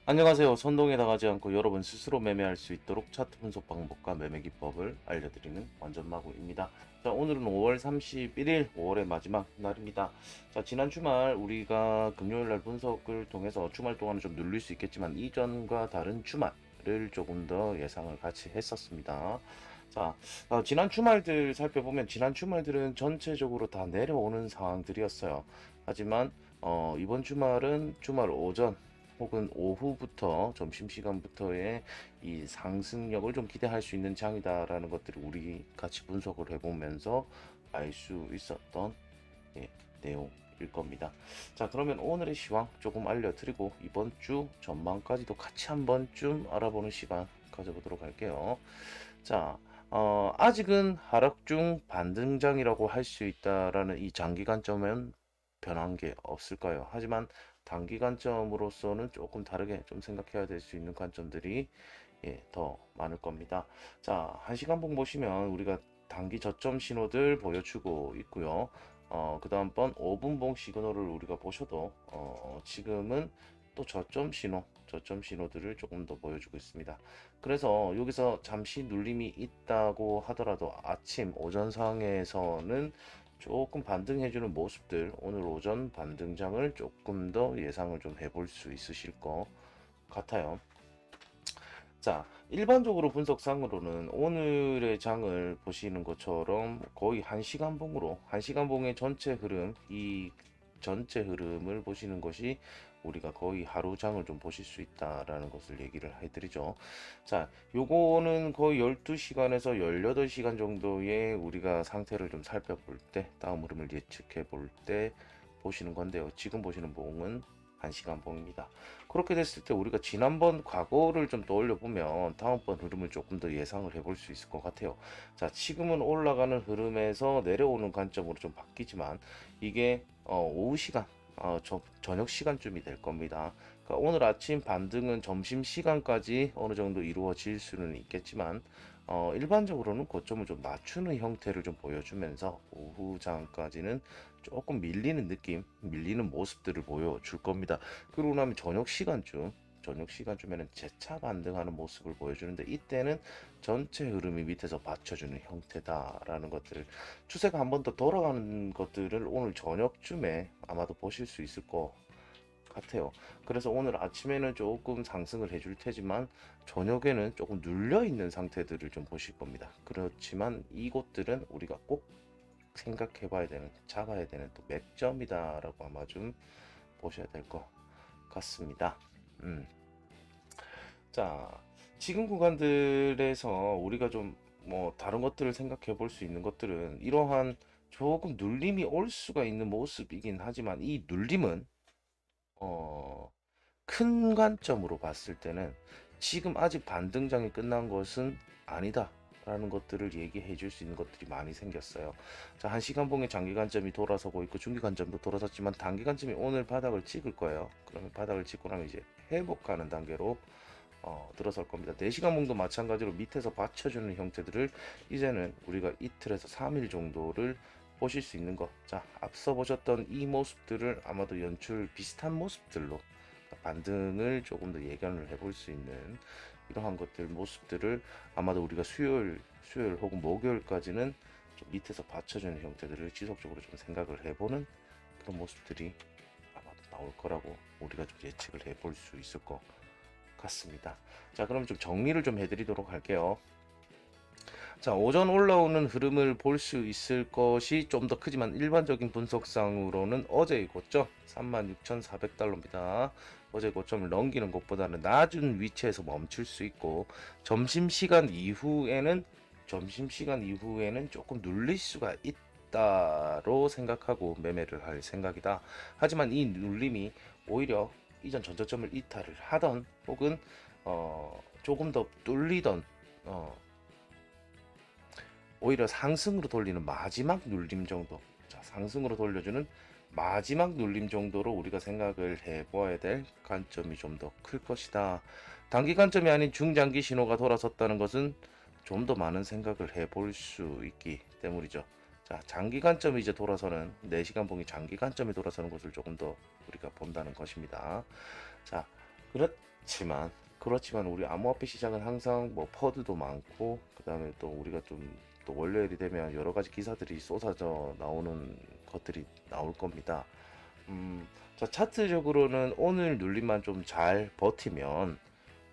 안녕하세요. 선동에 나가지 않고 여러분 스스로 매매할 수 있도록 차트 분석 방법과 매매 기법을 알려드리는 완전마구입니다. 자, 오늘은 5월 31일, 5월의 마지막 날입니다. 자, 지난 주말 우리가 금요일 날 분석을 통해서 주말 동안은 좀 눌릴 수 있겠지만 이전과 다른 주말을 조금 더 예상을 같이 했었습니다. 자, 지난 주말들 살펴보면 지난 주말들은 전체적으로 다 내려오는 상황들이었어요. 하지만 이번 주말은 주말 오전 혹은 오후부터 점심시간부터의 이 상승력을 좀 기대할 수 있는 장이다라는 것들을 우리 같이 분석을 해보면서 알 수 있었던 내용일 겁니다. 자, 그러면 오늘의 시황 조금 알려드리고 이번 주 전망까지도 같이 한 번쯤 알아보는 시간 가져보도록 할게요. 자, 아직은 하락 중 반등장이라고 할 수 있다라는 이 장기 관점은 변한 게 없을까요? 하지만 단기 관점으로서는 조금 다르게 좀 생각해야 될 수 있는 관점들이 더 많을 겁니다. 자, 1시간봉 보시면 우리가 단기 저점 신호들 보여주고 있고요. 그 다음번 5분봉 시그널을 우리가 보셔도 지금은 또 저점 신호들을 조금 더 보여주고 있습니다. 그래서 여기서 잠시 눌림이 있다고 하더라도 아침 오전 상황에서는 조금 반등해주는 모습들, 오늘 오전 반등장을 조금 더 예상을 좀 해볼 수 있으실 것 같아요. 자, 일반적으로 분석상으로는 오늘의 장을 보시는 것처럼 거의 1시간봉으로, 1시간봉의 전체 흐름, 이 전체 흐름을 보시는 것이 우리가 거의 하루 장을 좀 보실 수 있다라는 것을 얘기를 해드리죠. 자, 요거는 거의 12시간에서 18시간 정도의 우리가 상태를 좀 살펴볼 때, 다음 흐름을 예측해 볼 때 보시는 건데요. 지금 보시는 봉은 1시간 봉입니다. 그렇게 됐을 때 우리가 지난번 과거를 좀 떠올려 보면 다음번 흐름을 조금 더 예상을 해볼 수 있을 것 같아요. 자, 지금은 올라가는 흐름에서 내려오는 관점으로 좀 바뀌지만 이게 오후 시간, 저녁 시간쯤이 될 겁니다. 그러니까 오늘 아침 반등은 점심 시간까지 어느 정도 이루어질 수는 있겠지만 일반적으로는 고점을 좀 낮추는 형태를 좀 보여주면서 오후 장까지는 조금 밀리는 느낌, 밀리는 모습들을 보여줄 겁니다. 그러고 나면 저녁 시간쯤에는 재차 반등하는 모습을 보여주는데 이때는 전체 흐름이 밑에서 받쳐주는 형태다라는 것들을 추세가 한 번 더 돌아가는 것들을 오늘 저녁쯤에 아마도 보실 수 있을 것 같아요. 그래서 오늘 아침에는 조금 상승을 해줄 테지만 저녁에는 조금 눌려 있는 상태들을 좀 보실 겁니다. 그렇지만 이곳들은 우리가 꼭 생각해 봐야 되는, 잡아야 되는 또 맥점이다라고 아마 좀 보셔야 될 것 같습니다. 음. 자, 지금 구간들에서 우리가 좀 뭐 다른 것들을 생각해 볼 수 있는 것들은 이러한 조금 눌림이 올 수가 있는 모습이긴 하지만 이 눌림은 어, 큰 관점으로 봤을 때는 지금 아직 반등장이 끝난 것은 아니다. 라는 것들을 얘기해 줄 수 있는 것들이 많이 생겼어요. 자, 1시간봉의 장기 관점이 돌아서고 있고 중기 관점도 돌아섰지만 단기 관점이 오늘 바닥을 찍을 거예요. 그러면 바닥을 찍고 나면 이제 회복하는 단계로 들어설 겁니다. 4시간봉도 마찬가지로 밑에서 받쳐주는 형태들을 이제는 우리가 이틀에서 3일 정도를 보실 수 있는 것. 자, 앞서 보셨던 이 모습들을 아마도 연출 비슷한 모습들로 반등을 조금 더 예견을 해볼 수 있는 이러한 것들 모습들을 아마도 우리가 수요일 혹은 목요일까지는 좀 밑에서 받쳐주는 형태들을 지속적으로 좀 생각을 해보는 그런 모습들이 아마도 나올 거라고 우리가 좀 예측을 해볼 수 있을 것 같습니다. 자, 그럼 좀 정리를 좀 해드리도록 할게요. 자, 오전 올라오는 흐름을 볼 수 있을 것이 좀 더 크지만 일반적인 분석상으로는 어제의 고점 36,400달러입니다. 어제 고점을 넘기는 것보다는 낮은 위치에서 멈출 수 있고 점심시간 이후에는 조금 눌릴 수가 있다로 생각하고 매매를 할 생각이다. 하지만 이 눌림이 오히려 이전 전저점을 이탈을 하던 혹은 조금 더 뚫리던 오히려 상승으로 돌리는 마지막 눌림 정도, 자, 상승으로 돌려주는 마지막 눌림 정도로 우리가 생각을 해봐야 될 관점이 좀 더 클 것이다. 단기 관점이 아닌 중장기 신호가 돌아섰다는 것은 좀 더 많은 생각을 해볼 수 있기 때문이죠. 자, 장기 관점이 이제 돌아서는 4시간 봉이 장기 관점이 돌아서는 것을 조금 더 우리가 본다는 것입니다. 자, 그렇지만 우리 암호화폐 시장은 항상 뭐 퍼드도 많고 그다음에 또 우리가 좀 또 월요일이 되면 여러 가지 기사들이 쏟아져 나오는 것들이 나올 겁니다. 자, 차트적으로는 오늘 눌림만 좀 잘 버티면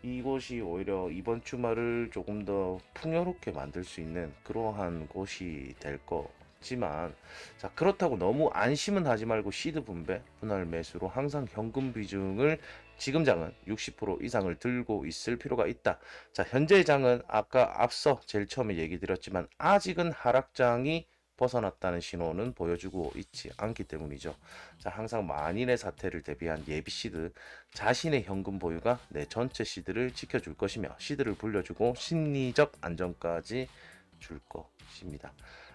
이곳이 오히려 이번 주말을 조금 더 풍요롭게 만들 수 있는 그러한 곳이 될 거지만, 자, 그렇다고 너무 안심은 하지 말고 시드 분배, 분할 매수로 항상 현금 비중을 지금 장은 60% 이상을 들고 있을 필요가 있다. 자, 현재 장은 아까 앞서 제일 처음에 얘기 드렸지만 아직은 하락장이 벗어났다는 신호는 보여주고 있지 않기 때문이죠. 자, 항상 만인의 사태를 대비한 예비 시드, 자신의 현금 보유가 내 전체 시드를 지켜줄 것이며 시드를 불려주고 심리적 안정까지 줄 것입니다.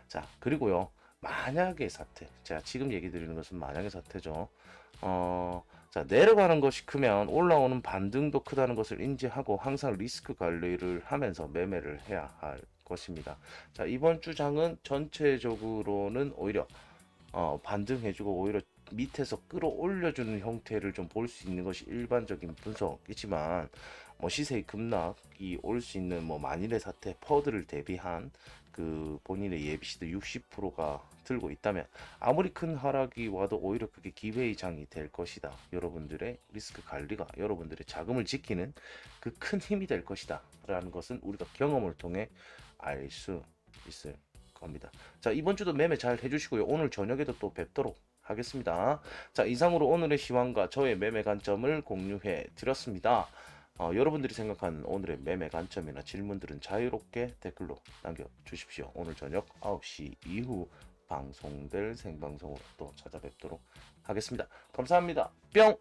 자, 그리고요. 만약의 사태. 제가 지금 얘기 드리는 것은 만약의 사태죠. 자, 내려가는 것이 크면 올라오는 반등도 크다는 것을 인지하고 항상 리스크 관리를 하면서 매매를 해야 할 것입니다. 자, 이번 주장은 전체적으로는 오히려 반등해주고 오히려 밑에서 끌어올려주는 형태를 좀 볼 수 있는 것이 일반적인 분석이지만, 뭐 시세의 급락이 올 수 있는 뭐 만일의 사태 퍼드를 대비한 그 본인의 예비시드 60%가 들고 있다면 아무리 큰 하락이 와도 오히려 그게 기회의 장이 될 것이다. 여러분들의 리스크 관리가 여러분들의 자금을 지키는 그 큰 힘이 될 것이다 라는 것은 우리가 경험을 통해 알 수 있을 겁니다. 자, 이번 주도 매매 잘 해주시고요. 오늘 저녁에도 또 뵙도록 하겠습니다. 자, 이상으로 오늘의 시황과 저의 매매 관점을 공유해 드렸습니다. 여러분들이 생각하는 오늘의 매매 관점이나 질문들은 자유롭게 댓글로 남겨주십시오. 오늘 저녁 9시 이후 방송될 생방송으로 또 찾아뵙도록 하겠습니다. 감사합니다. 뿅!